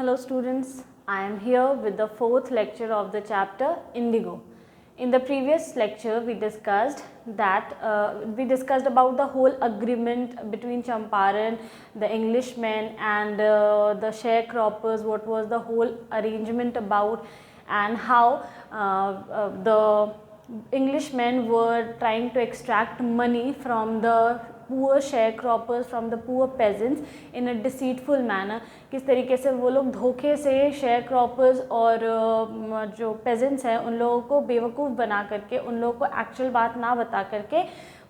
Hello students, I am here with the fourth lecture of the chapter Indigo. In the previous lecture we discussed about the whole agreement between Champaran, the Englishmen and the sharecroppers, what was the whole arrangement about, and how the Englishmen were trying to extract money from the poor share croppers, from the poor pageants in a deceitful manner. किस तरीके से वो लोग धोखे से share croppers और जो pageants हैं उन लोगों को बेवकूफ़ बना करके, उन लोगों को एक्चुअल बात ना बता करके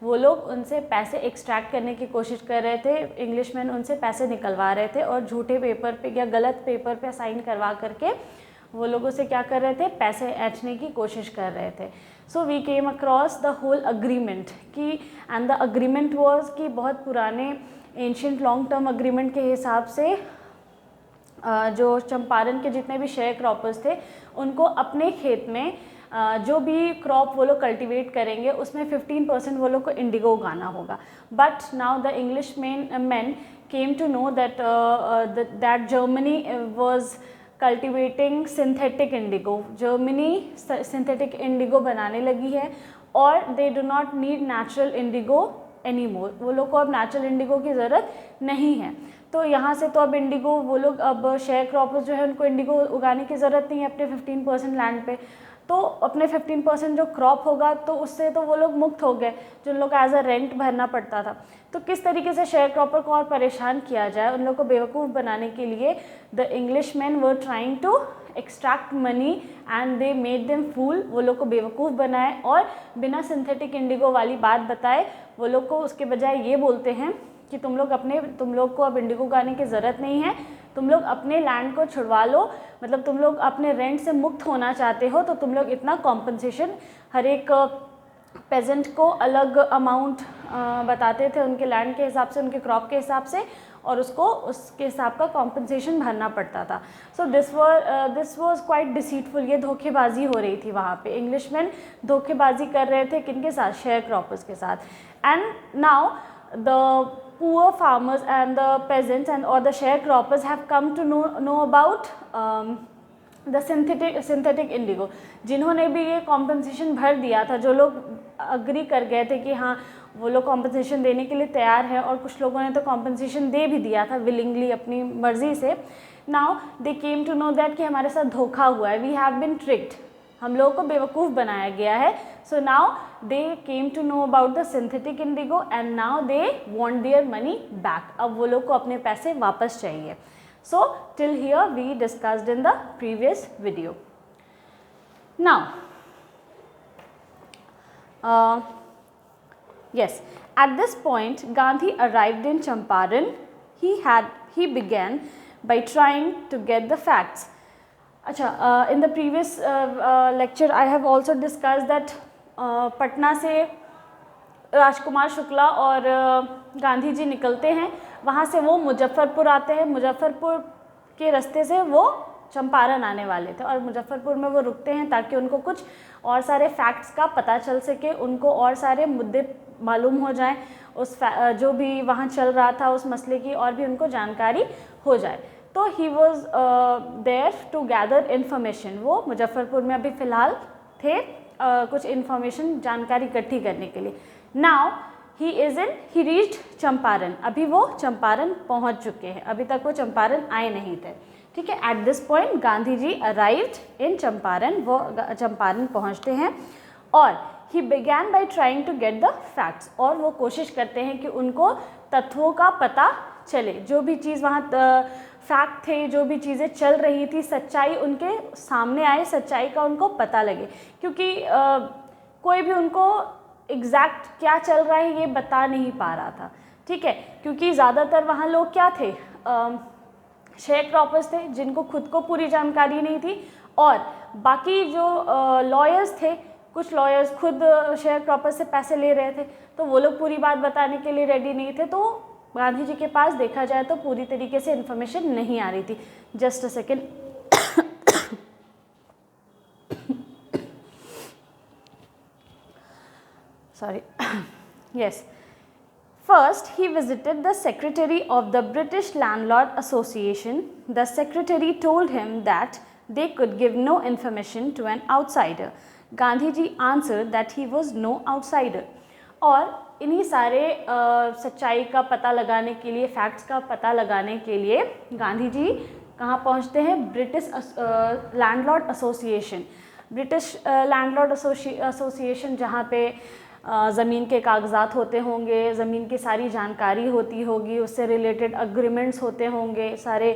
वो लोग उनसे पैसे एक्सट्रैक्ट करने की कोशिश कर रहे थे. इंग्लिशमैन उनसे पैसे निकलवा रहे थे और झूठे पेपर पे या गलत पेपर पे साइन करवा करके वो लोगों से क्या कर रहे थे, पैसे ऐंठने की कोशिश कर रहे थे. So we came across the whole agreement की, एंड द अग्रीमेंट वॉज कि बहुत पुराने एंशियंट लॉन्ग टर्म अग्रीमेंट के हिसाब से जो चंपारण के जितने भी शेयर क्रॉपर्स थे उनको अपने खेत में जो भी क्रॉप वो लोग कल्टिवेट करेंगे उसमें 15% वो लोग को इंडिगो उगाना होगा. But now the English man came to know that Germany was cultivating synthetic indigo. Germany synthetic indigo बनाने लगी है और they do not need natural indigo any more. वो लोग को अब नेचुरल इंडिगो की ज़रूरत नहीं है. तो यहाँ से तो अब इंडिगो वो लोग, अब शेयर क्रॉपर्स जो है उनको इंडिगो उगाने की ज़रूरत नहीं है अपने 15% लैंड पे. तो अपने 15% जो क्रॉप होगा तो उससे तो वो लोग मुक्त हो गए, जो लोग एज अ रेंट भरना पड़ता था. तो किस तरीके से शेयर क्रॉपर को और परेशान किया जाए, उन लोग को बेवकूफ़ बनाने के लिए the English man were trying to extract money and they made them fool. वो लोग को बेवकूफ़ बनाए और बिना सिंथेटिक इंडिगो वाली बात बताए वो लोग को उसके बजाय ये बोलते हैं कि तुम लोग को अब इंडिगो उगाने की ज़रूरत नहीं है, तुम लोग अपने लैंड को छुड़वा लो, मतलब तुम लोग अपने रेंट से मुक्त होना चाहते हो तो तुम लोग इतना कॉम्पनसेशन, हर एक पेजेंट को अलग अमाउंट बताते थे उनके लैंड के हिसाब से, उनके क्रॉप के हिसाब से, और उसके हिसाब का कॉम्पनसेशन भरना पड़ता था. So this was quite deceitful. ये धोखेबाजी हो रही थी वहाँ पे. इंग्लिशमैन धोखेबाजी कर रहे थे किनके साथ, शेयर क्रॉपर्स के साथ. And now the poor farmers and the peasants and or the sharecroppers have come to know about the synthetic indigo. जिन्होंने भी ये कॉम्पनसेशन भर दिया था, जो लोग अग्री कर गए थे कि हाँ वो लोग कॉम्पनसेशन देने के लिए तैयार है, और कुछ लोगों ने तो कॉम्पनसेशन दे भी दिया था विलिंगली, अपनी मर्जी से. Now they came to know that कि हमारे साथ धोखा हुआ है, वी हैव बिन ट्रिक्ड, हम लोगों को बेवकूफ़ बनाया गया है. So now they came to know about the synthetic indigo and now they want their money back. अब वो लोग को अपने पैसे वापस चाहिए. So till here we discussed in the previous video. Now yes, at this point Gandhi arrived in Champaran. He began by trying to get the facts. अच्छा, in the previous lecture I have also discussed that Patna से राजकुमार शुक्ला और गांधी जी निकलते हैं, वहाँ से वो मुजफ्फरपुर आते हैं, मुजफ्फरपुर के रास्ते से वो चंपारण आने वाले थे और मुजफ्फरपुर में वो रुकते हैं ताकि उनको कुछ और सारे फैक्ट्स का पता चल सके, उनको और सारे मुद्दे मालूम हो जाएं, जो भी वहाँ चल रहा था उस मसले की और भी उनको जानकारी हो जाए. तो he was there to gather information. वो मुजफ्फरपुर में अभी फ़िलहाल थे कुछ इन्फॉर्मेशन, जानकारी इकट्ठी करने के लिए. Now he reached Champaran. अभी वो चंपारण पहुंच चुके हैं, अभी तक वो चंपारण आए नहीं थे. ठीक है, at this point Gandhi ji arrived in Champaran. वो चंपारण पहुंचते हैं और he began by trying to get the facts. और वो कोशिश करते हैं कि उनको तत्वों का पता चले, जो भी चीज़ वहाँ फैक्ट थे, जो भी चीज़ें चल रही थी, सच्चाई उनके सामने आए, सच्चाई का उनको पता लगे. क्योंकि कोई भी उनको एग्जैक्ट क्या चल रहा है ये बता नहीं पा रहा था. ठीक है, क्योंकि ज़्यादातर वहाँ लोग क्या थे, शेयर क्रॉपर्स थे जिनको खुद को पूरी जानकारी नहीं थी, और बाकी जो लॉयर्स थे, कुछ लॉयर्स खुद शेयर क्रॉपर्स से पैसे ले रहे थे, तो वो लोग पूरी बात बताने के लिए रेडी नहीं थे. तो गांधी जी के पास देखा जाए तो पूरी तरीके से इन्फॉर्मेशन नहीं आ रही थी. Just a second. Sorry. Yes, First, he visited the secretary of the British Landlord Association. The secretary told him that they could give no information to an outsider. Gandhiji answered that he was no outsider. और इन्हीं सारे सच्चाई का पता लगाने के लिए, facts का पता लगाने के लिए गांधी जी कहाँ पहुँचते हैं? British landlord association. British landlord association जहाँ पे ज़मीन के कागजात होते होंगे, ज़मीन की सारी जानकारी होती होगी, उससे रिलेटेड अग्रीमेंट्स होते होंगे, सारे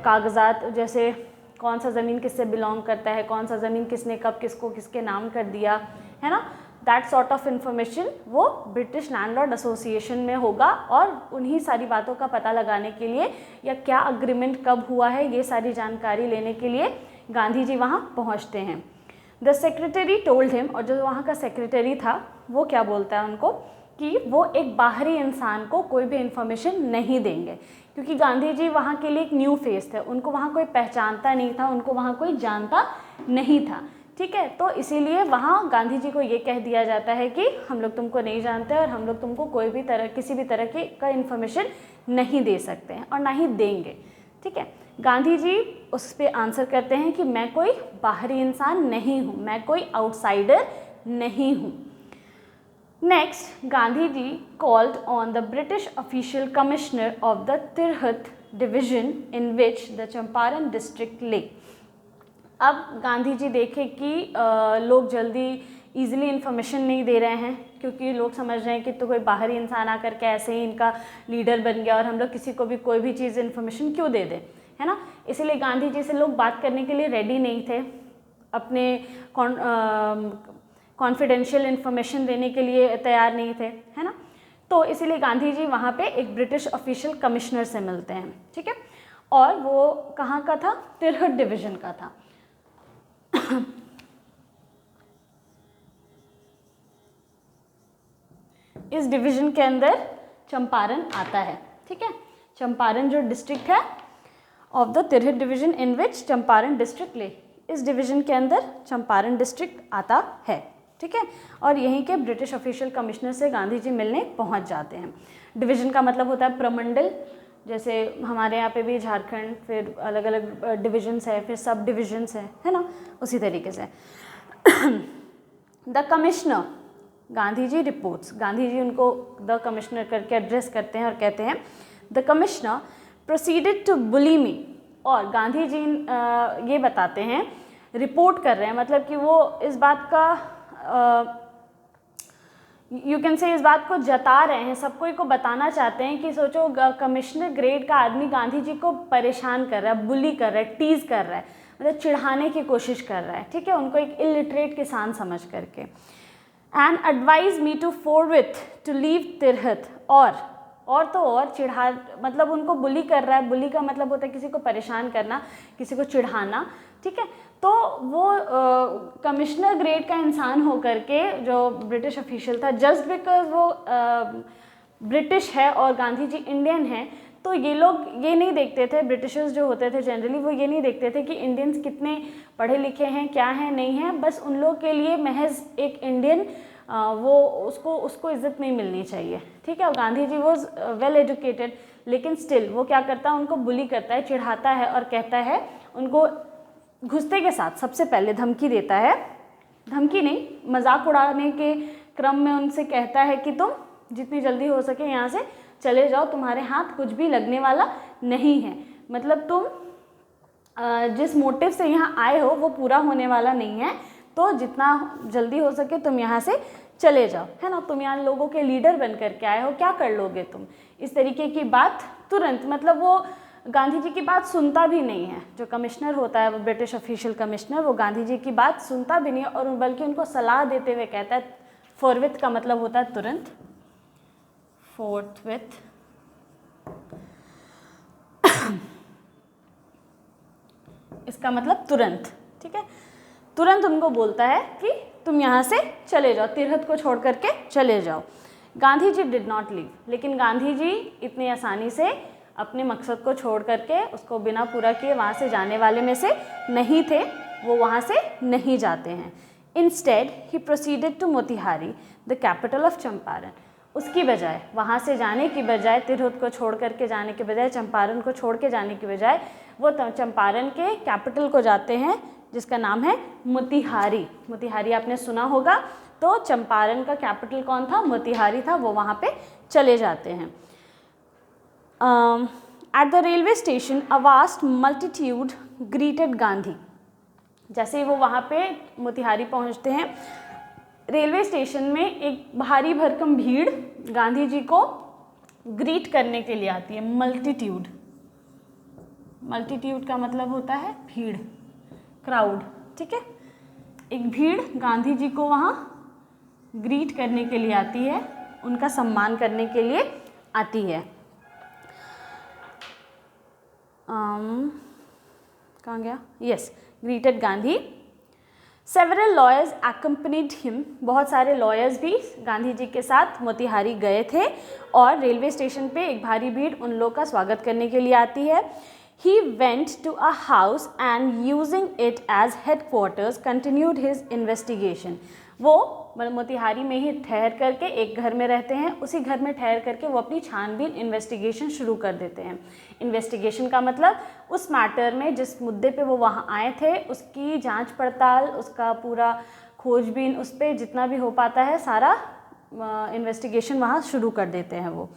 कागजात, जैसे कौन सा ज़मीन किससे बिलोंग करता है, कौन सा ज़मीन किसने कब किसको किसके नाम कर दिया है ना, दैट सॉर्ट ऑफ इन्फॉर्मेशन वो ब्रिटिश लैंडलॉर्ड एसोसिएशन में होगा। और उन्हीं सारी बातों का पता लगाने के लिए या क्या अग्रीमेंट कब हुआ है, ये सारी जानकारी लेने के लिए गांधी जी वहाँ पहुँचते हैं। द सेक्रेटरी टोल्ड हिम, और जो वहाँ का सेक्रेटरी था वो क्या बोलता है उनको कि वो एक बाहरी इंसान को कोई भी इंफॉर्मेशन नहीं देंगे, क्योंकि गांधी जी वहाँ के लिए एक न्यू फेस थे, उनको वहाँ कोई पहचानता नहीं था, उनको वहाँ कोई जानता नहीं था। ठीक है, तो इसीलिए वहाँ गांधी जी को ये कह दिया जाता है कि हम लोग तुमको नहीं जानते और हम लोग तुमको कोई भी तरह, किसी भी तरह की का इन्फॉर्मेशन नहीं दे सकते हैं और ना ही देंगे। ठीक है, गांधी जी उस पर आंसर करते हैं कि मैं कोई बाहरी इंसान नहीं हूँ, मैं कोई आउटसाइडर नहीं हूँ। Next, Gandhi ji called on the British official commissioner of the Tirhut division in which the Champaran district lay. अब गांधी जी देखे कि लोग जल्दी ईजिली इन्फॉर्मेशन नहीं दे रहे हैं, क्योंकि लोग समझ रहे हैं कि तो कोई बाहरी इंसान आकर के ऐसे ही इनका लीडर बन गया और हम लोग किसी को भी कोई भी चीज़ इन्फॉर्मेशन क्यों दे दें, है ना। इसीलिए गांधी जी से लोग बात करने के लिए रेडी नहीं थे, अपने कॉन्फिडेंशियल इन्फॉर्मेशन देने के लिए तैयार नहीं थे, है ना। तो इसीलिए गांधी जी वहाँ पे एक ब्रिटिश ऑफिशियल कमिश्नर से मिलते हैं। ठीक है, और वो कहाँ का था? तिरहुत डिवीज़न का था। इस डिवीज़न के अंदर चंपारण आता है। ठीक है, चंपारण जो डिस्ट्रिक्ट है of the Tirhut division in which Champaran district ले, इस डिवीज़न के अंदर चंपारण डिस्ट्रिक्ट आता है। ठीक है, और यहीं के ब्रिटिश ऑफिशियल कमिश्नर से गांधी जी मिलने पहुंच जाते हैं। डिवीज़न का मतलब होता है प्रमंडल, जैसे हमारे यहाँ पे भी झारखंड, फिर अलग अलग डिविजन्स है, फिर सब डिविजन्स है ना, उसी तरीके से। The commissioner, Gandhi ji reports, Gandhi ji उनको द कमिश्नर करके एड्रेस करते हैं और कहते हैं the commissioner proceeded to bully me, और गांधी जी ये बताते हैं, रिपोर्ट कर रहे हैं, मतलब कि वो इस बात का यू कैन से इस बात को जता रहे हैं, सबको को बताना चाहते हैं कि सोचो कमिश्नर ग्रेड का आदमी गांधी जी को परेशान कर रहा है, बुली कर रहा है, टीज़ कर रहा है, मतलब चिढ़ाने की कोशिश कर रहा है। ठीक है, उनको एक इलिटरेट किसान समझ करके। And advise me to forthwith to leave Tirhut, और तो और चिढ़ा, मतलब उनको बुली कर रहा है। बुली का मतलब होता है किसी को परेशान करना, किसी को चिढ़ाना। ठीक है, तो वो कमिश्नर ग्रेड का इंसान हो करके जो ब्रिटिश ऑफिशियल था, जस्ट बिकॉज वो ब्रिटिश है और गांधी जी इंडियन हैं, तो ये लोग ये नहीं देखते थे, ब्रिटिशर्स जो होते थे जनरली वो ये नहीं देखते थे कि इंडियंस कितने पढ़े लिखे हैं, क्या हैं, नहीं हैं। बस उन लोग के लिए महज एक इंडियन वो उसको इज्जत नहीं मिलनी चाहिए। ठीक है, और गांधी जी वॉज वेल एजुकेटेड, लेकिन स्टिल वो क्या करता है, उनको बुली करता है, चिढ़ाता है और कहता है, उनको घुसते के साथ सबसे पहले धमकी देता है, धमकी नहीं, मजाक उड़ाने के क्रम में उनसे कहता है कि तुम जितनी जल्दी हो सके यहाँ से चले जाओ, तुम्हारे हाथ कुछ भी लगने वाला नहीं है, मतलब तुम जिस मोटिव से यहाँ आए हो वो पूरा होने वाला नहीं है, तो जितना जल्दी हो सके तुम यहाँ से चले जाओ, है ना। तुम यहाँ लोगों के लीडर बन करके आए हो, क्या कर लोगे तुम, इस तरीके की बात तुरंत, मतलब वो गांधी जी की बात सुनता भी नहीं है। जो कमिश्नर होता है, वो ब्रिटिश ऑफिशियल कमिश्नर, वो गांधी जी की बात सुनता भी नहीं है, और बल्कि उनको सलाह देते हुए कहता है, फॉरविथ का मतलब होता है तुरंत, फोर्थविथ, इसका मतलब तुरंत। ठीक है, तुरंत उनको बोलता है कि तुम यहाँ से चले जाओ, तिरहुत को छोड़ करके चले जाओ। Gandhi ji did not leave, लेकिन गांधी जी इतनी आसानी से अपने मकसद को छोड़ करके, उसको बिना पूरा किए वहाँ से जाने वाले में से नहीं थे, वो वहाँ से नहीं जाते हैं। Instead he proceeded to Motihari, the capital of Champaran. उसकी बजाय, वहाँ से जाने की बजाय, तिरहुत को छोड़ करके जाने के बजाय, चंपारण को छोड़ के जाने की बजाय वो चंपारण के कैपिटल को जाते हैं जिसका नाम है मोतिहारी। मोतिहारी आपने सुना होगा, तो चंपारण का कैपिटल कौन था? मोतिहारी था, वो वहाँ पे चले जाते हैं। At the railway station a vast multitude greeted Gandhi. जैसे ही वो वहाँ पे मोतिहारी पहुँचते हैं, रेलवे स्टेशन में एक भारी भरकम भीड़ गांधी जी को ग्रीट करने के लिए आती है। मल्टीट्यूड, मल्टीट्यूड का मतलब होता है भीड़, क्राउड, ठीक है। एक भीड़ गांधी जी को वहाँ ग्रीट करने के लिए आती है, उनका सम्मान करने के लिए आती है। कहाँ गया? Yes, greeted Gandhi. Several lawyers accompanied him, बहुत सारे लॉयर्स भी गांधी जी के साथ मोतिहारी गए थे और रेलवे स्टेशन पे एक भारी भीड़ उन लोग का स्वागत करने के लिए आती है। He went to a house and using it as headquarters continued his investigation. वो मोतिहारी में ही ठहर करके एक घर में रहते हैं, उसी घर में ठहर करके वो अपनी छानबीन इन्वेस्टिगेशन शुरू कर देते हैं। इन्वेस्टिगेशन का मतलब उस मैटर में, जिस मुद्दे पे वो वहाँ आए थे, उसकी जांच पड़ताल, उसका पूरा खोजबीन, उस पर जितना भी हो पाता है सारा इन्वेस्टिगेशन वहाँ शुरू कर देते हैं वो।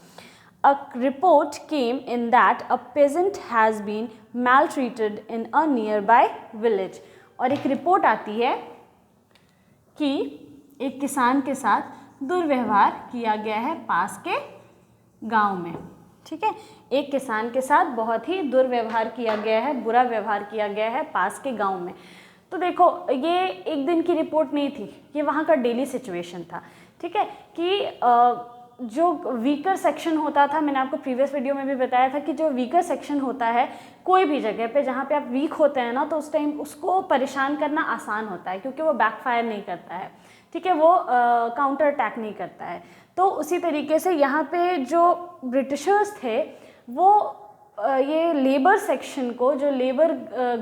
A report came in that a peasant has been maltreated in a nearby village. और एक रिपोर्ट आती है कि एक किसान के साथ दुर्व्यवहार किया गया है पास के गांव में, ठीक है। एक किसान के साथ बहुत ही दुर्व्यवहार किया गया है, बुरा व्यवहार किया गया है पास के गांव में। तो देखो, ये एक दिन की रिपोर्ट नहीं थी, ये वहाँ का डेली सिचुएशन था, ठीक है। कि जो वीकर सेक्शन होता था, मैंने आपको प्रीवियस वीडियो में भी बताया था कि जो वीकर सेक्शन होता है कोई भी जगह पे, जहाँ पे आप वीक होते हैं ना, तो उस टाइम उसको परेशान करना आसान होता है, क्योंकि वो बैकफायर नहीं करता है, ठीक है, वो काउंटर अटैक नहीं करता है। तो उसी तरीके से यहाँ पे जो ब्रिटिशर्स थे वो ये लेबर सेक्शन को, जो लेबर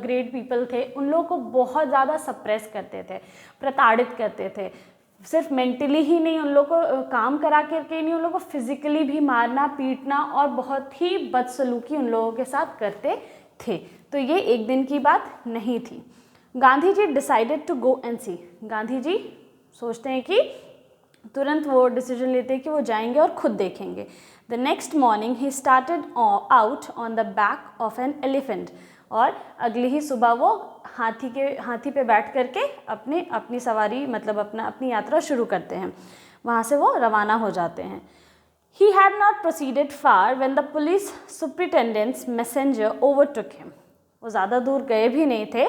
ग्रेड पीपल थे, उन लोगों को बहुत ज़्यादा सप्रेस करते थे, प्रताड़ित करते थे। सिर्फ मेंटली ही नहीं, उन लोगों को काम करा करके नहीं, उन लोगों को फिजिकली भी मारना, पीटना और बहुत ही बदसलूकी उन लोगों के साथ करते थे। तो ये एक दिन की बात नहीं थी। Gandhi ji decided to go and सी। गांधी जी सोचते हैं कि तुरंत वो डिसीजन लेते हैं कि वो जाएंगे और खुद देखेंगे। The next morning he started out on the back of an elephant. और अगली ही सुबह वो हाथी पे बैठ करके अपनी सवारी, मतलब अपनी यात्रा शुरू करते हैं। वहाँ से वो रवाना हो जाते हैं। He had not proceeded far when the police superintendent's messenger overtook him. वो ज़्यादा दूर गए भी नहीं थे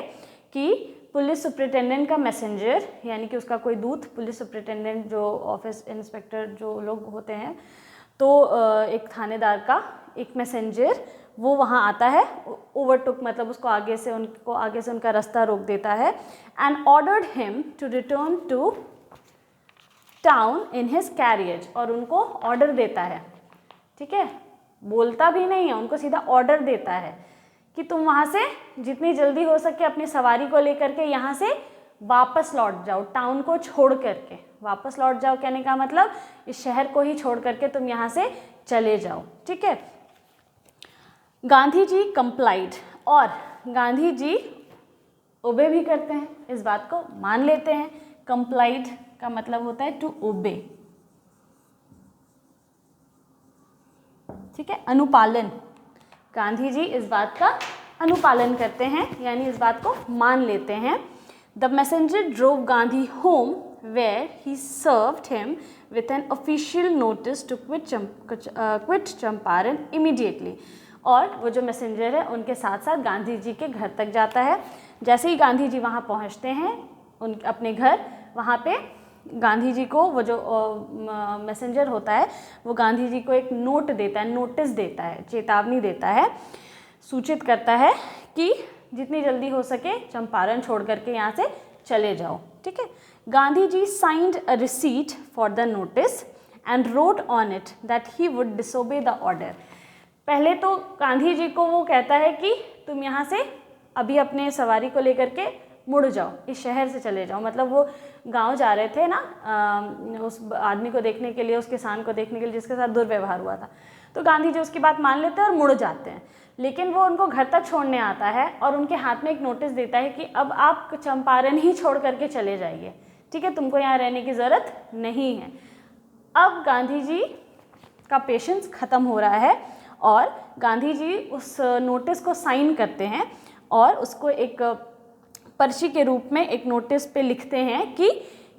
कि पुलिस सुपरिटेंडेंट का मैसेंजर, यानी कि उसका कोई दूत, पुलिस सुपरिटेंडेंट जो ऑफिस इंस्पेक्टर जो लोग होते हैं, तो एक थानेदार का एक मैसेंजर वो वहाँ आता है। ओवरटुक मतलब उसको आगे से उनका रास्ता रोक देता है। And ordered him to return to town in his carriage. और उनको ऑर्डर देता है, ठीक है, बोलता भी नहीं है, उनको सीधा ऑर्डर देता है कि तुम वहाँ से जितनी जल्दी हो सके अपनी सवारी को लेकर के यहाँ से वापस लौट जाओ, टाउन को छोड़ करके वापस लौट जाओ। कहने का मतलब इस शहर को ही छोड़ करके तुम यहाँ से चले जाओ, ठीक है। गांधी जी कंप्लाइड, और गांधी जी ओबे भी करते हैं, इस बात को मान लेते हैं। कंप्लाइड का मतलब होता है टू ओबे, ठीक है, अनुपालन। गांधी जी इस बात का अनुपालन करते हैं, यानी इस बात को मान लेते हैं। The messenger drove Gandhi home where he served him with an official notice to quit Champaran immediately. और वो जो मैसेंजर है उनके साथ साथ गांधी जी के घर तक जाता है। जैसे ही गांधी जी वहाँ पहुँचते हैं अपने घर, वहाँ पे गांधी जी को वो जो मैसेंजर होता है वो गांधी जी को एक नोट देता है, नोटिस देता है, चेतावनी देता है, सूचित करता है कि जितनी जल्दी हो सके चंपारण छोड़ करके यहाँ से चले जाओ, ठीक है। Gandhi ji signed a receipt for the notice and wrote on it that he would disobey the order. पहले तो गांधी जी को वो कहता है कि तुम यहाँ से अभी अपने सवारी को लेकर के मुड़ जाओ, इस शहर से चले जाओ। मतलब वो गांव जा रहे थे ना उस आदमी को देखने के लिए, उस किसान को देखने के लिए जिसके साथ दुर्व्यवहार हुआ था। तो गांधी जी उसकी बात मान लेते हैं और मुड़ जाते हैं। लेकिन वो उनको घर तक छोड़ने आता है और उनके हाथ में एक नोटिस देता है कि अब आप चंपारण ही छोड़ करके चले जाइए, ठीक है, तुमको यहाँ रहने की ज़रूरत नहीं है। अब गांधी जी का पेशेंस ख़त्म हो रहा है और गांधी जी उस नोटिस को साइन करते हैं और उसको एक पर्ची के रूप में एक नोटिस पे लिखते हैं कि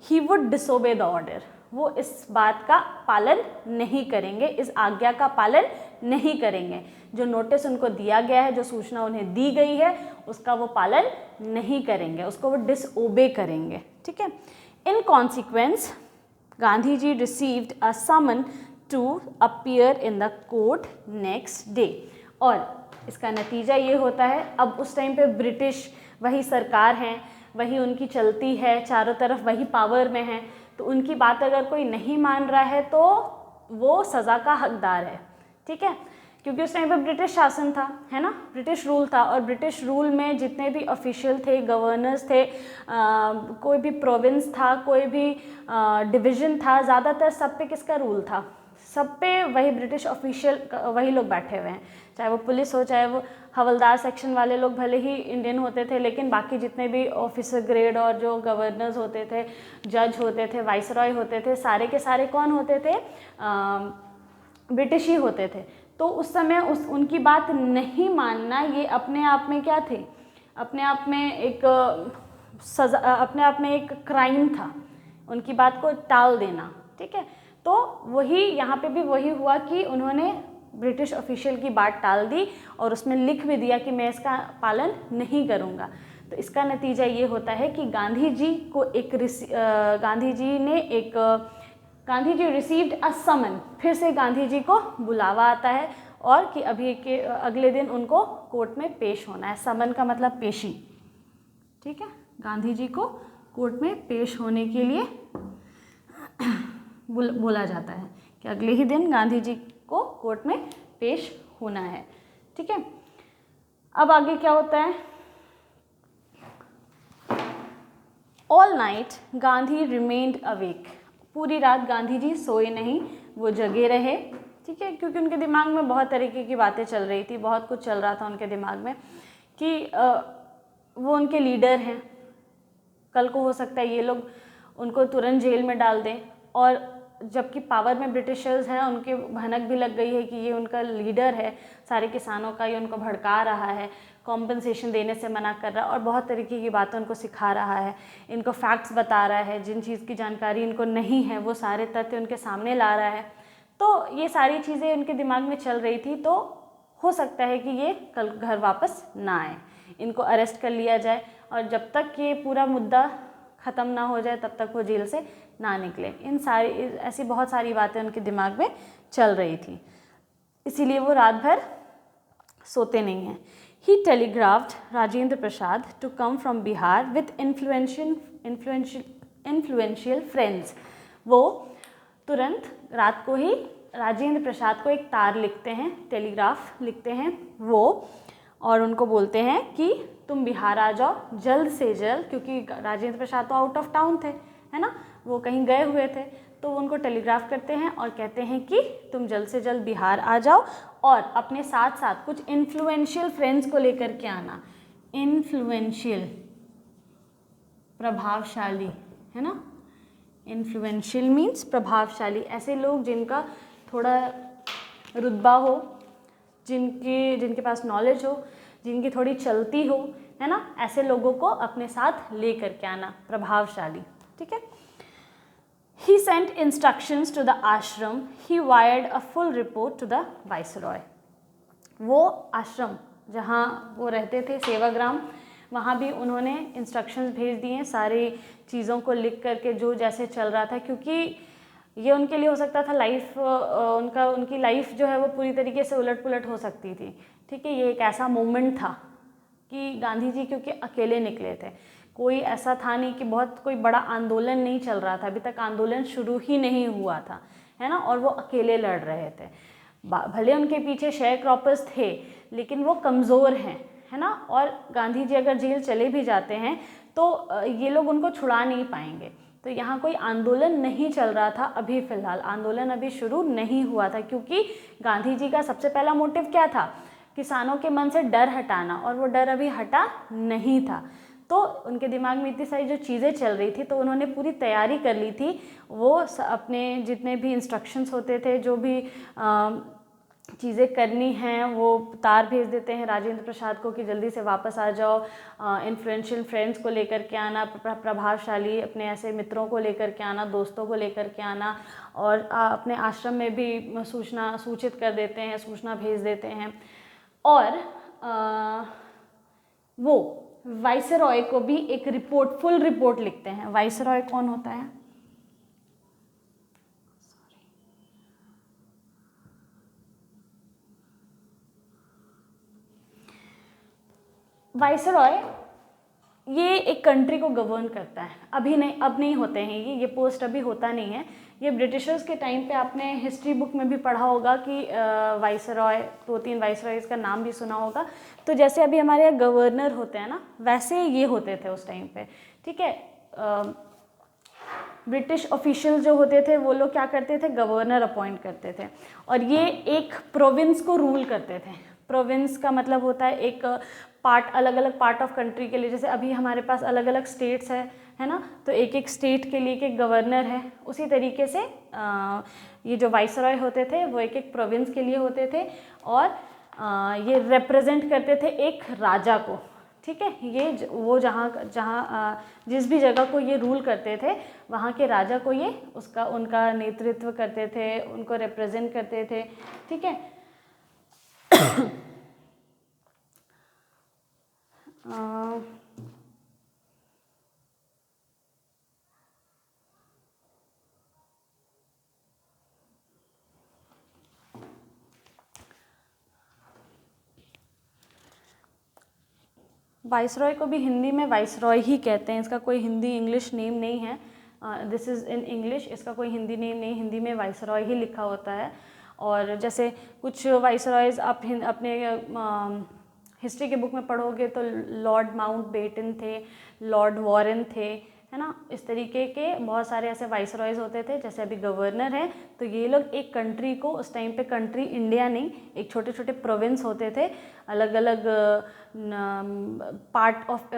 ही वुड डिसोबे द ऑर्डर, वो इस बात का पालन नहीं करेंगे, इस आज्ञा का पालन नहीं करेंगे। जो नोटिस उनको दिया गया है, जो सूचना उन्हें दी गई है, उसका वो पालन नहीं करेंगे, उसको वो डिसओबे करेंगे, ठीक है। In consequence Gandhi ji received a summon to appear in the court next day. और इसका नतीजा ये होता है, अब उस टाइम पे ब्रिटिश वही सरकार है, वही उनकी चलती है, चारों तरफ वही पावर में है, तो उनकी बात अगर कोई नहीं मान रहा है तो वो सज़ा का हकदार है, ठीक है। क्योंकि उस टाइम पे ब्रिटिश शासन था, है ना, ब्रिटिश रूल था, और ब्रिटिश रूल में जितने भी ऑफिशियल थे, गवर्नर्स थे, कोई भी प्रोविंस था, कोई भी डिवीज़न था, ज़्यादातर सब पे किसका रूल था, सब पे वही ब्रिटिश ऑफिशियल वही लोग बैठे हुए हैं। चाहे वो पुलिस हो, चाहे वो हवलदार सेक्शन वाले लोग भले ही इंडियन होते थे, लेकिन बाकी जितने भी ऑफिसर ग्रेड और जो गवर्नर्स होते थे, जज होते थे, वाइसरॉय होते थे, सारे के सारे कौन होते थे, ब्रिटिश ही होते थे। तो उस समय उनकी बात नहीं मानना ये अपने आप में क्या थे, अपने आप में एक सज़ा, अपने आप में एक क्राइम था, उनकी बात को टाल देना, ठीक है। तो वही यहाँ पे भी वही हुआ कि उन्होंने ब्रिटिश ऑफिशियल की बात टाल दी और उसमें लिख भी दिया कि मैं इसका पालन नहीं करूँगा। तो इसका नतीजा ये होता है कि गांधी जी को गांधी जी रिसीव्ड अ समन, फिर से गांधी जी को बुलावा आता है और कि अभी के अगले दिन उनको कोर्ट में पेश होना है। समन का मतलब पेशी, ठीक है। गांधी जी को कोर्ट में पेश होने के लिए बोला जाता है कि अगले ही दिन गांधी जी को कोर्ट में पेश होना है, ठीक है। अब आगे क्या होता है, all night Gandhi remained awake, पूरी रात गांधी जी सोए नहीं, वो जगे रहे, ठीक है, क्योंकि उनके दिमाग में बहुत तरीके की बातें चल रही थी, बहुत कुछ चल रहा था उनके दिमाग में कि वो उनके लीडर हैं, कल को हो सकता है ये लोग उनको तुरंत जेल में डाल दें, और जबकि पावर में ब्रिटिशर्स हैं, उनके भनक भी लग गई है कि ये उनका लीडर है सारे किसानों का, ये उनको भड़का रहा है, कॉम्पनसेशन देने से मना कर रहा है और बहुत तरीके की बातें उनको सिखा रहा है, इनको फैक्ट्स बता रहा है, जिन चीज़ की जानकारी इनको नहीं है वो सारे तथ्य उनके सामने ला रहा है। तो ये सारी चीज़ें उनके दिमाग में चल रही थी, तो हो सकता है कि ये कल घर वापस ना आए, इनको अरेस्ट कर लिया जाए और जब तक ये पूरा मुद्दा ख़त्म ना हो जाए तब तक वो जेल से ना निकले। ऐसी बहुत सारी बातें उनके दिमाग में चल रही थी, इसीलिए वो रात भर सोते नहीं हैं। He telegraphed Rajendra Prasad to come from Bihar with influential friends। वो तुरंत रात को ही राजेंद्र प्रसाद को एक तार लिखते हैं, टेलीग्राफ लिखते हैं वो, और उनको बोलते हैं कि तुम बिहार आ जाओ जल्द से जल्द, क्योंकि राजेंद्र प्रसाद तो आउट ऑफ टाउन थे, है ना, वो कहीं गए हुए थे। तो उनको टेलीग्राफ करते हैं और कहते हैं कि तुम जल्द से जल्द बिहार आ जाओ और अपने साथ साथ कुछ इन्फ्लुएंशियल फ्रेंड्स को लेकर के आना। इन्फ्लुएंशियल प्रभावशाली, है ना, इन्फ्लुएंशियल मीन्स प्रभावशाली, ऐसे लोग जिनका थोड़ा रुतबा हो, जिनके पास नॉलेज हो, जिनकी थोड़ी चलती हो, है ना, ऐसे लोगों को अपने साथ ले करके आना, प्रभावशाली, ठीक है। He sent instructions to the ashram. He wired a full report to the viceroy. वो आश्रम जहाँ वो रहते थे, सेवाग्राम, वहाँ भी उन्होंने इंस्ट्रक्शंस भेज दिए सारी चीज़ों को लिख करके, जो जैसे चल रहा था, क्योंकि ये उनके लिए हो सकता था उनकी लाइफ जो है वो पूरी तरीके से उलट पुलट हो सकती थी, ठीक है। ये एक ऐसा मोमेंट था कि गांधी जी क्योंकि अकेले निकले थे, कोई ऐसा था नहीं कि बहुत कोई बड़ा आंदोलन नहीं चल रहा था, अभी तक आंदोलन शुरू ही नहीं हुआ था, है ना, और वो अकेले लड़ रहे थे। भले उनके पीछे शेयर क्रॉपर्स थे लेकिन वो कमज़ोर हैं, है ना, और गांधी जी अगर जेल चले भी जाते हैं तो ये लोग उनको छुड़ा नहीं पाएंगे। तो यहाँ कोई आंदोलन नहीं चल रहा था अभी फ़िलहाल, आंदोलन अभी शुरू नहीं हुआ था, क्योंकि गांधी जी का सबसे पहला मोटिव क्या था, किसानों के मन से डर हटाना, और वो डर अभी हटा नहीं था। तो उनके दिमाग में इतनी सारी जो चीज़ें चल रही थी, तो उन्होंने पूरी तैयारी कर ली थी। वो अपने जितने भी इंस्ट्रक्शंस होते थे, जो भी चीज़ें करनी हैं, वो तार भेज देते हैं राजेंद्र प्रसाद को कि जल्दी से वापस आ जाओ, इन्फ्लुएंशियल फ्रेंड्स को लेकर के आना, प्रभावशाली अपने ऐसे मित्रों को लेकर के आना, दोस्तों को लेकर के आना, और अपने आश्रम में भी सूचित कर देते हैं, सूचना भेज देते हैं। और वो वाइसरॉय को भी एक रिपोर्ट, फुल रिपोर्ट लिखते हैं। वाइसरॉय कौन होता है? वाइसरॉय ये एक कंट्री को गवर्न करता है। अभी नहीं, अब नहीं होते हैं ये पोस्ट अभी होता नहीं है। ये ब्रिटिशर्स के टाइम पे आपने हिस्ट्री बुक में भी पढ़ा होगा कि वाइसरॉय, 2-3 वाइसरॉयज का नाम भी सुना होगा। तो जैसे अभी हमारे यहाँ गवर्नर होते हैं ना, वैसे ये होते थे उस टाइम पे, ठीक है। ब्रिटिश ऑफिशियल जो होते थे वो लोग क्या करते थे, गवर्नर अपॉइंट करते थे, और ये एक प्रोविंस को रूल करते थे। प्रोविंस का मतलब होता है एक पार्ट, अलग अलग पार्ट ऑफ कंट्री के लिए, जैसे अभी हमारे पास अलग अलग स्टेट्स है ना, तो एक एक स्टेट के लिए एक एक गवर्नर है। उसी तरीके से ये जो वाइसरॉय होते थे वो एक एक प्रोविंस के लिए होते थे, और ये रिप्रेजेंट करते थे एक राजा को, ठीक है। ये वो जहाँ जिस भी जगह को ये रूल करते थे, वहाँ के राजा को ये उनका नेतृत्व करते थे, उनको रिप्रेजेंट करते थे, ठीक है। वाइसरॉय को भी हिंदी में वाइसरॉय ही कहते हैं, इसका कोई हिंदी इंग्लिश नेम नहीं है। दिस इज़ इन इंग्लिश, इसका कोई हिंदी नेम नहीं, हिंदी में वाइसरॉय ही लिखा होता है। और जैसे कुछ वाइसरॉयज़ आप अपने हिस्ट्री के बुक में पढ़ोगे तो लॉर्ड माउंटबेटन थे, लॉर्ड वॉरेन थे, है ना। इस तरीके के बहुत सारे ऐसे वाइसरॉयज़ होते थे। जैसे अभी गवर्नर है, तो ये लोग एक कंट्री को, उस टाइम पे कंट्री इंडिया नहीं, एक छोटे छोटे प्रोविंस होते थे, अलग अलग पार्ट ऑफ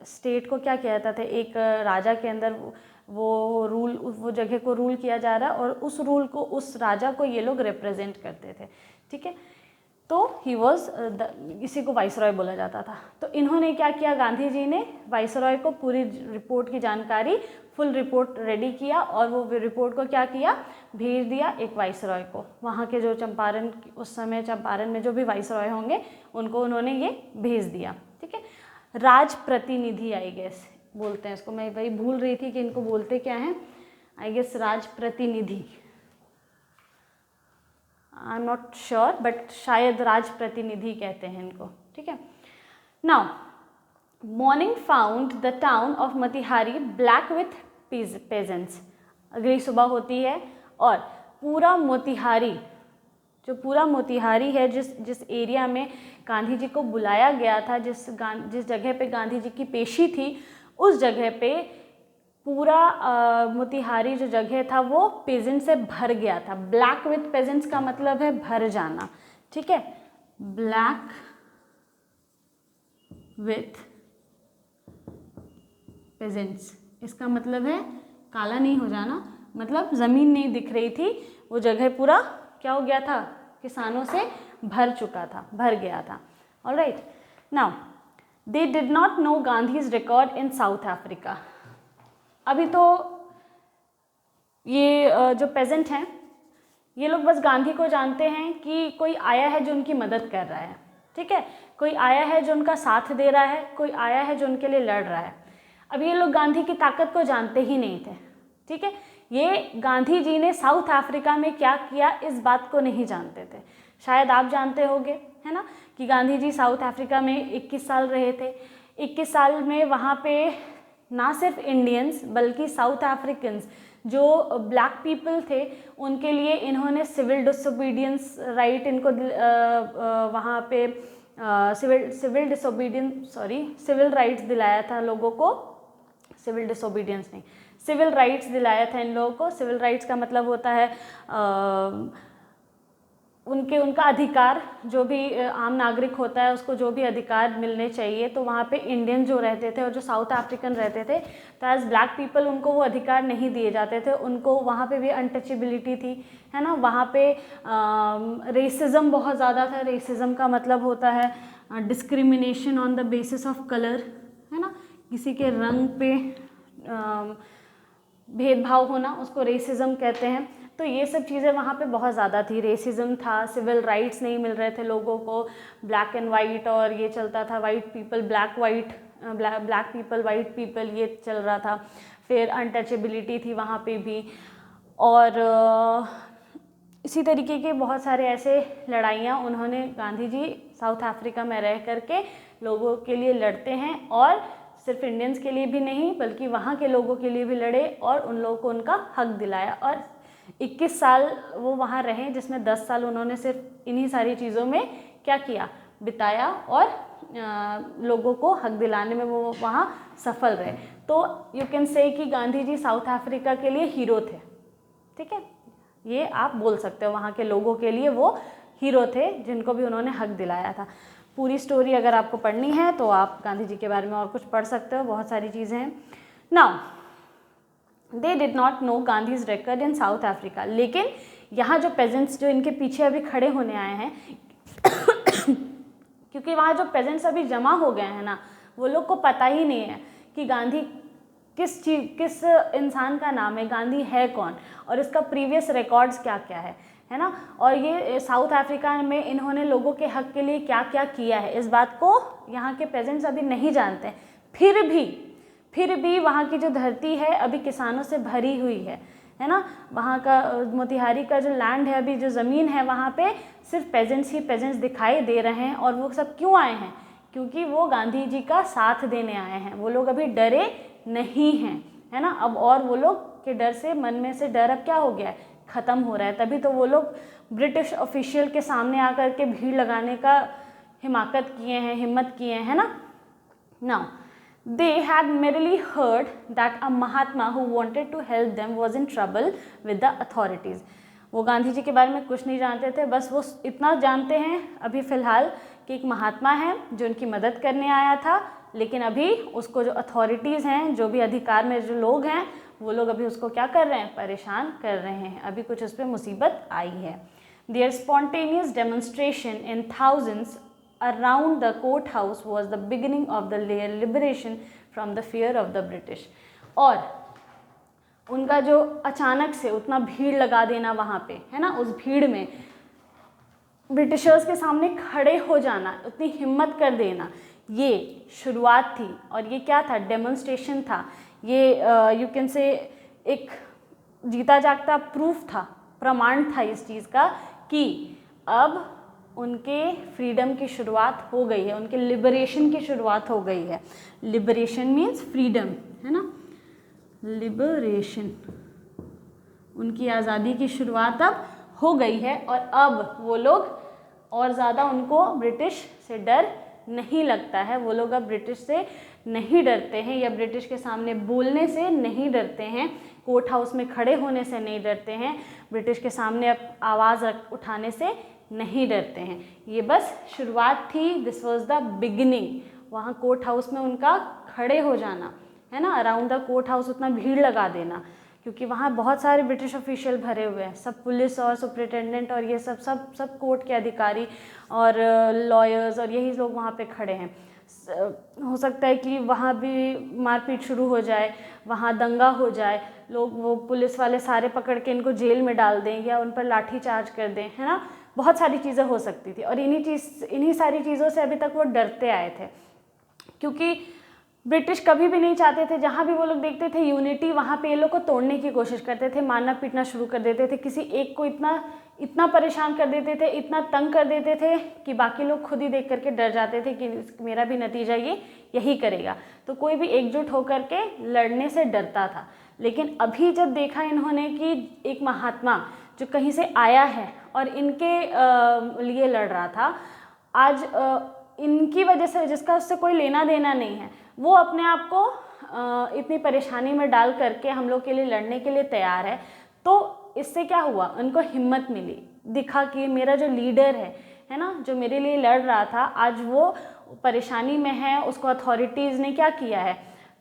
स्टेट को क्या किया जाता था, एक राजा के अंदर वो जगह को रूल किया जा रहा है, और उस रूल को, उस राजा को ये लोग रिप्रेजेंट करते थे, ठीक है। तो ही वॉज इसी को वाइसरॉय बोला जाता था। तो इन्होंने क्या किया, गांधी जी ने वाइसरॉय को पूरी रिपोर्ट की जानकारी, फुल रिपोर्ट रेडी किया, और वो रिपोर्ट को क्या किया, भेज दिया एक वाइसरॉय को। वहाँ के जो चंपारण, उस समय चंपारण में जो भी वाइसरॉय होंगे, उनको उन्होंने ये भेज दिया, ठीक है। राज प्रतिनिधि, आई गेस बोलते हैं इसको, मैं वही भूल रही थी कि इनको बोलते क्या हैं, आई गेस राज प्रतिनिधि, I am not sure, but शायद राज प्रतिनिधि कहते हैं इनको, ठीक है। Now morning found the town of Motihari black with pageants. अगली सुबह होती है, और पूरा मोतिहारी, जो पूरा मोतिहारी है, जिस एरिया में गांधी जी को बुलाया गया था, जिस जगह पे गांधी जी की पेशी थी, उस जगह पे पूरा मोतिहारी जो जगह था वो पेजेंट से भर गया था। ब्लैक विथ पेजेंट्स का मतलब है भर जाना, ठीक है। ब्लैक विथ पेजेंट्स, इसका मतलब है काला नहीं हो जाना, मतलब ज़मीन नहीं दिख रही थी, वो जगह पूरा क्या हो गया था, किसानों से भर चुका था, भर गया था। Alright, now they did not know Gandhi's record in south Africa. अभी तो ये जो पेजेंट हैं, ये लोग बस गांधी को जानते हैं कि कोई आया है जो उनकी मदद कर रहा है, ठीक है, कोई आया है जो उनका साथ दे रहा है, कोई आया है जो उनके लिए लड़ रहा है। अब ये लोग गांधी की ताकत को जानते ही नहीं थे, ठीक है। ये गांधी जी ने साउथ अफ्रीका में क्या किया, इस बात को नहीं जानते थे। शायद आप जानते होंगे, है ना, कि गांधी जी साउथ अफ्रीका में 21 साल रहे थे। 21 साल में वहाँ पे ना सिर्फ इंडियंस बल्कि साउथ अफ्रीकन्स जो ब्लैक पीपल थे, उनके लिए इन्होंने सिविल डिसोबीडियंस राइट इनको वहाँ पे सिविल राइट्स दिलाया था लोगों को, सिविल डिसोबीडियंस नहीं, सिविल राइट्स दिलाया था इन लोगों को। सिविल राइट्स का मतलब होता है उनका अधिकार, जो भी आम नागरिक होता है उसको जो भी अधिकार मिलने चाहिए। तो वहाँ पे इंडियन जो रहते थे और जो साउथ अफ्रीकन रहते थे, तो एज ब्लैक पीपल उनको वो अधिकार नहीं दिए जाते थे। उनको वहाँ पे भी अनटचेबिलिटी थी, है ना। वहाँ पे रेसिज्म बहुत ज़्यादा था। रेसिज्म का मतलब होता है discrimination on the basis of colour, है ना, किसी के रंग पे भेदभाव होना, उसको रेसिज्म कहते हैं। तो ये सब चीज़ें वहाँ पे बहुत ज़्यादा थी। रेसिज्म था, सिविल राइट्स नहीं मिल रहे थे लोगों को, ब्लैक एंड वाइट और ये चलता था, white people black white, black people white people, ये चल रहा था। फिर अनटचेबिलिटी थी वहाँ पे भी। और इसी तरीके के बहुत सारे ऐसे लड़ाइयाँ उन्होंने, गांधी जी साउथ अफ्रीका में रह करके लोगों के लिए लड़ते हैं, और सिर्फ इंडियंस के लिए भी नहीं बल्कि वहाँ के लोगों के लिए भी लड़े और उन लोगों को उनका हक दिलाया। और 21 साल वो वहाँ रहे, जिसमें 10 साल उन्होंने सिर्फ इन्हीं सारी चीज़ों में क्या किया, बिताया, और लोगों को हक दिलाने में वो वहाँ सफल रहे। तो यू कैन से कि गांधी जी साउथ अफ्रीका के लिए हीरो थे, ठीक है, ये आप बोल सकते हो। वहाँ के लोगों के लिए वो हीरो थे जिनको भी उन्होंने हक दिलाया था। पूरी स्टोरी अगर आपको पढ़नी है तो आप गांधी जी के बारे में और कुछ पढ़ सकते हो, बहुत सारी चीज़ें हैं। Now they did not know Gandhi's record in south Africa. लेकिन यहाँ जो पेजेंट्स जो इनके पीछे अभी खड़े होने आए हैं क्योंकि वहाँ जो पेजेंट्स अभी जमा हो गए हैं ना, वो लोग को पता ही नहीं है कि गांधी किस इंसान का नाम है, गांधी है कौन, और इसका प्रीवियस रिकॉर्ड्स क्या क्या है ना। और ये साउथ अफ्रीका में इन्होंने लोगों के हक के लिए क्या क्या किया है, इस बात को यहाँ के पेजेंट्स अभी नहीं जानते। फिर भी वहाँ की जो धरती है अभी किसानों से भरी हुई है ना। वहाँ का मोतिहारी का जो लैंड है, अभी जो ज़मीन है, वहाँ पे सिर्फ पेजेंट्स ही पेजेंट्स दिखाई दे रहे हैं। और वो सब क्यों आए हैं, क्योंकि वो गांधी जी का साथ देने आए हैं। वो लोग अभी डरे नहीं हैं, है ना। अब और वो लोग के डर से, मन में से डर अब क्या हो गया है, ख़त्म हो रहा है। तभी तो वो लोग ब्रिटिश ऑफिशियल के सामने आकर के भीड़ लगाने का हिम्मत किए हैं, है ना। Now they had merely heard that a Mahatma who wanted to help them was in trouble with the authorities. वो गांधी जी के बारे में कुछ नहीं जानते थे, बस वो इतना जानते हैं अभी फ़िलहाल कि एक महात्मा है जो उनकी मदद करने आया था। लेकिन अभी उसको जो अथॉरिटीज़ हैं, जो भी अधिकार में जो लोग हैं, वो लोग अभी उसको क्या कर रहे हैं, परेशान कर रहे हैं। अभी कुछ उस पर मुसीबत आई है। Their spontaneous demonstration in thousands around the courthouse was the beginning of the liberation from the fear of the British. और उनका जो अचानक से उतना भीड़ लगा देना वहाँ पे, है ना, उस भीड़ में ब्रिटिशर्स के सामने खड़े हो जाना, उतनी हिम्मत कर देना, ये शुरुआत थी। और ये क्या था, डेमोन्स्ट्रेशन था। ये यू कैन से एक जीता जागता प्रूफ था, प्रमाण था इस चीज़ का कि अब उनके फ्रीडम की शुरुआत हो गई है, उनके लिबरेशन की शुरुआत हो गई है। लिबरेशन मीन्स फ्रीडम, है ना, लिबरेशन, उनकी आज़ादी की शुरुआत अब हो गई है। और अब वो लोग और ज़्यादा, उनको ब्रिटिश से डर नहीं लगता है। वो लोग अब ब्रिटिश से नहीं डरते हैं, या ब्रिटिश के सामने बोलने से नहीं डरते हैं, कोर्ट हाउस में खड़े होने से नहीं डरते हैं, ब्रिटिश के सामने अब आवाज़ उठाने से नहीं डरते हैं। ये बस शुरुआत थी, दिस वॉज द बिगिनिंग। वहाँ कोर्ट हाउस में उनका खड़े हो जाना, है ना, अराउंड द कोर्ट हाउस उतना भीड़ लगा देना, क्योंकि वहाँ बहुत सारे ब्रिटिश ऑफिशियल भरे हुए हैं, सब पुलिस और सुपरिटेंडेंट और ये सब कोर्ट के अधिकारी और लॉयर्स, और यही लोग वहाँ पे खड़े हैं। हो सकता है कि वहाँ भी मारपीट शुरू हो जाए, वहाँ दंगा हो जाए, लोग वो पुलिस वाले सारे पकड़ के इनको जेल में डाल दें या उन पर लाठी चार्ज कर दें, है ना। बहुत सारी चीज़ें हो सकती थी। और इन्हीं सारी चीज़ों से अभी तक वो डरते आए थे, क्योंकि ब्रिटिश कभी भी नहीं चाहते थे, जहाँ भी वो लोग देखते थे यूनिटी, वहाँ पे ये लोग को तोड़ने की कोशिश करते थे, मारना पीटना शुरू कर देते थे, किसी एक को इतना परेशान कर देते थे, इतना तंग कर देते थे कि बाकी लोग खुद ही देख करके डर जाते थे कि मेरा भी नतीजा ये यही करेगा। तो कोई भी एकजुट होकर के लड़ने से डरता था। लेकिन अभी जब देखा इन्होंने कि एक महात्मा जो कहीं से आया है और इनके लिए लड़ रहा था, आज इनकी वजह से, जिसका उससे कोई लेना देना नहीं है, वो अपने आप को इतनी परेशानी में डाल करके हम लोग के लिए लड़ने के लिए तैयार है। तो इससे क्या हुआ, उनको हिम्मत मिली, दिखा कि मेरा जो लीडर है ना, जो मेरे लिए लड़ रहा था, आज वो परेशानी में है। उसको अथॉरिटीज़ ने क्या किया है,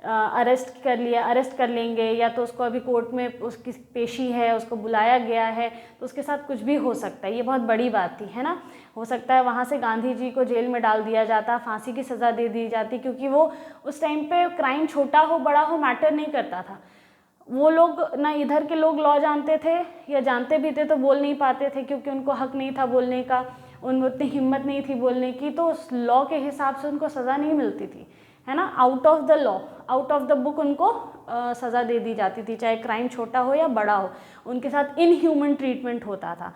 अरेस्ट कर लिया, अरेस्ट कर लेंगे, या तो उसको अभी कोर्ट में उसकी पेशी है, उसको बुलाया गया है, तो उसके साथ कुछ भी हो सकता है। ये बहुत बड़ी बात थी, है ना। हो सकता है वहाँ से गांधी जी को जेल में डाल दिया जाता, फांसी की सज़ा दे दी जाती, क्योंकि वो उस टाइम पे क्राइम छोटा हो बड़ा हो मैटर नहीं करता था। वो लोग ना इधर के लोग लॉ जानते थे, या जानते भी थे तो बोल नहीं पाते थे, क्योंकि उनको हक नहीं था बोलने का, उनमें उतनी हिम्मत नहीं थी बोलने की, तो उस लॉ के हिसाब से उनको सज़ा नहीं मिलती थी, है ना। Out of the law, out of the book उनको सज़ा दे दी जाती थी, चाहे क्राइम छोटा हो या बड़ा हो। उनके साथ इनह्यूमन ट्रीटमेंट होता था,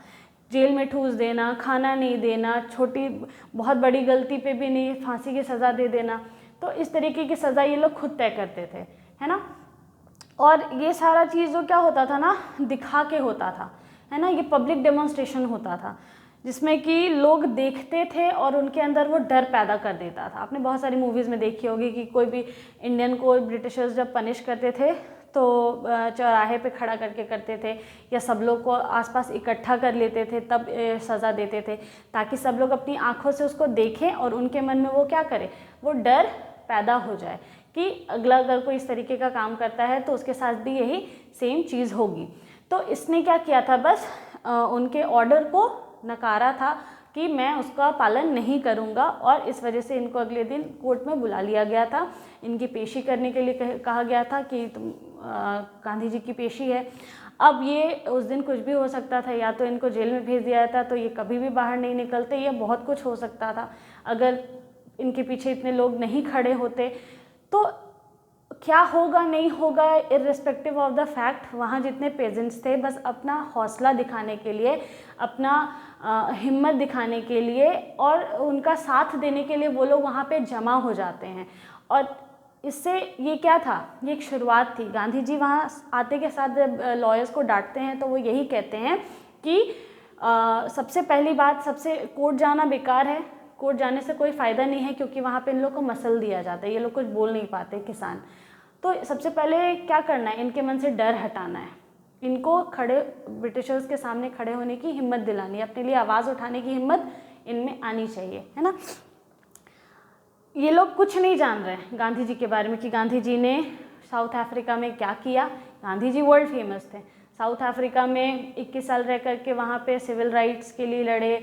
जेल में ठूस देना, खाना नहीं देना, छोटी बहुत बड़ी गलती पे भी नहीं, फांसी की सज़ा दे देना। तो इस तरीके की सज़ा ये लोग खुद तय करते थे, है ना। और ये सारा चीज़ जो क्या होता था ना, दिखा के होता था, है ना। ये पब्लिक डेमोन्स्ट्रेशन होता था, जिसमें कि लोग देखते थे और उनके अंदर वो डर पैदा कर देता था। आपने बहुत सारी मूवीज़ में देखी होगी कि कोई भी इंडियन को ब्रिटिशर्स जब पनिश करते थे तो चौराहे पे खड़ा करके करते थे, या सब लोग को आसपास इकट्ठा कर लेते थे, तब सज़ा देते थे, ताकि सब लोग अपनी आँखों से उसको देखें और उनके मन में वो क्या करे, वो डर पैदा हो जाए कि अगला अगर कोई इस तरीके का काम करता है तो उसके साथ भी यही सेम चीज़ होगी। तो इसने क्या किया था, बस उनके ऑर्डर को नकारा था कि मैं उसका पालन नहीं करूंगा, और इस वजह से इनको अगले दिन कोर्ट में बुला लिया गया था। इनकी पेशी करने के लिए कहा गया था कि तुम गांधी जी की पेशी है। अब ये उस दिन कुछ भी हो सकता था, या तो इनको जेल में भेज दिया जाता, तो ये कभी भी बाहर नहीं निकलते, या बहुत कुछ हो सकता था अगर इनके पीछे इतने लोग नहीं खड़े होते। तो क्या होगा नहीं होगा इर्रिस्पेक्टिव ऑफ द फैक्ट, वहाँ जितने पेजेंट्स थे बस अपना हौसला दिखाने के लिए, अपना हिम्मत दिखाने के लिए और उनका साथ देने के लिए वो लोग वहाँ पे जमा हो जाते हैं। और इससे ये क्या था, ये एक शुरुआत थी। गांधी जी वहाँ आते के साथ जब लॉयर्स को डांटते हैं तो वो यही कहते हैं कि सबसे पहली बात, सबसे कोर्ट जाना बेकार है, कोर्ट जाने से कोई फ़ायदा नहीं है, क्योंकि वहाँ पे इन लोग को मसल दिया जाता है, ये लोग कुछ बोल नहीं पाते किसान। तो सबसे पहले क्या करना है, इनके मन से डर हटाना है, इनको खड़े ब्रिटिशर्स के सामने खड़े होने की हिम्मत दिलानी है, अपने लिए आवाज़ उठाने की हिम्मत इनमें आनी चाहिए, है ना। ये लोग कुछ नहीं जान रहे हैं गांधी जी के बारे में कि गांधी जी ने साउथ अफ्रीका में क्या किया। गांधी जी वर्ल्ड फेमस थे, साउथ अफ्रीका में 21 साल रह करके वहाँ पे सिविल राइट्स के लिए लड़े,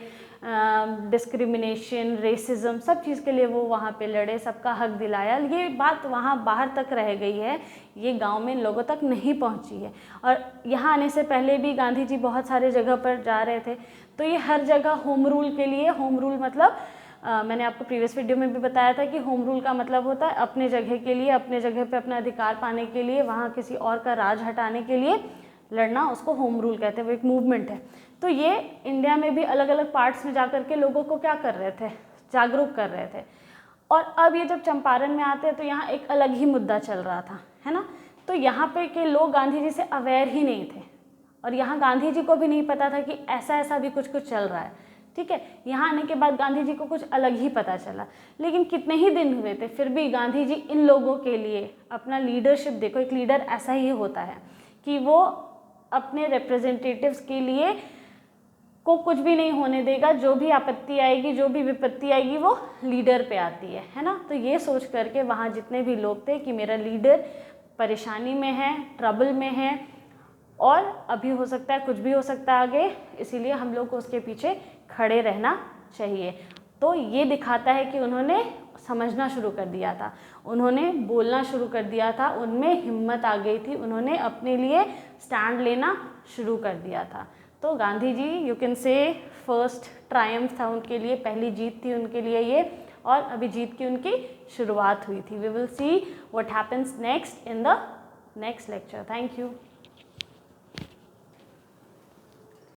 डिस्क्रिमिनेशन, रेसिज्म, सब चीज़ के लिए वो वहाँ पे लड़े, सबका हक दिलाया। ये बात वहाँ बाहर तक रह गई है, ये गांव में लोगों तक नहीं पहुँची है। और यहाँ आने से पहले भी गांधी जी बहुत सारे जगह पर जा रहे थे, तो ये हर जगह होम रूल के लिए, होम रूल मतलब मैंने आपको प्रीवियस वीडियो में भी बताया था कि होम रूल का मतलब होता है अपने जगह के लिए, अपने जगह पे अपना अधिकार पाने के लिए, वहाँ किसी और का राज हटाने के लिए लड़ना, उसको होम रूल कहते हैं। वो एक मूवमेंट है। तो ये इंडिया में भी अलग अलग पार्ट्स में जा कर के लोगों को क्या कर रहे थे, जागरूक कर रहे थे। और अब ये जब चंपारण में आते हैं तो यहाँ एक अलग ही मुद्दा चल रहा था, है ना। तो यहाँ पे के लोग गांधी जी से अवेयर ही नहीं थे, और यहाँ गांधी जी को भी नहीं पता था कि ऐसा ऐसा भी कुछ कुछ चल रहा है, ठीक है। यहाँ आने के बाद गांधी जी को कुछ अलग ही पता चला। लेकिन कितने ही दिन हुए थे, फिर भी गांधी जी इन लोगों के लिए अपना लीडरशिप, देखो एक लीडर ऐसा ही होता है कि वो अपने रिप्रेजेंटेटिव्स के लिए को कुछ भी नहीं होने देगा, जो भी आपत्ति आएगी, जो भी विपत्ति आएगी वो लीडर पे आती है ना। तो ये सोच करके वहाँ जितने भी लोग थे कि मेरा लीडर परेशानी में है, ट्रबल में है, और अभी हो सकता है कुछ भी हो सकता है आगे, इसीलिए हम लोग को उसके पीछे खड़े रहना चाहिए। तो ये दिखाता है कि उन्होंने समझना शुरू कर दिया था, उन्होंने बोलना शुरू कर दिया था, उनमें हिम्मत आ गई थी, उन्होंने अपने लिए स्टैंड लेना शुरू कर दिया था। तो Gandhi ji you can say first triumph था उनके लिए, पहली जीत थी उनके लिए ये, और अभी जीत की उनकी शुरुआत हुई थी। We will see what happens next in the next lecture. Thank you.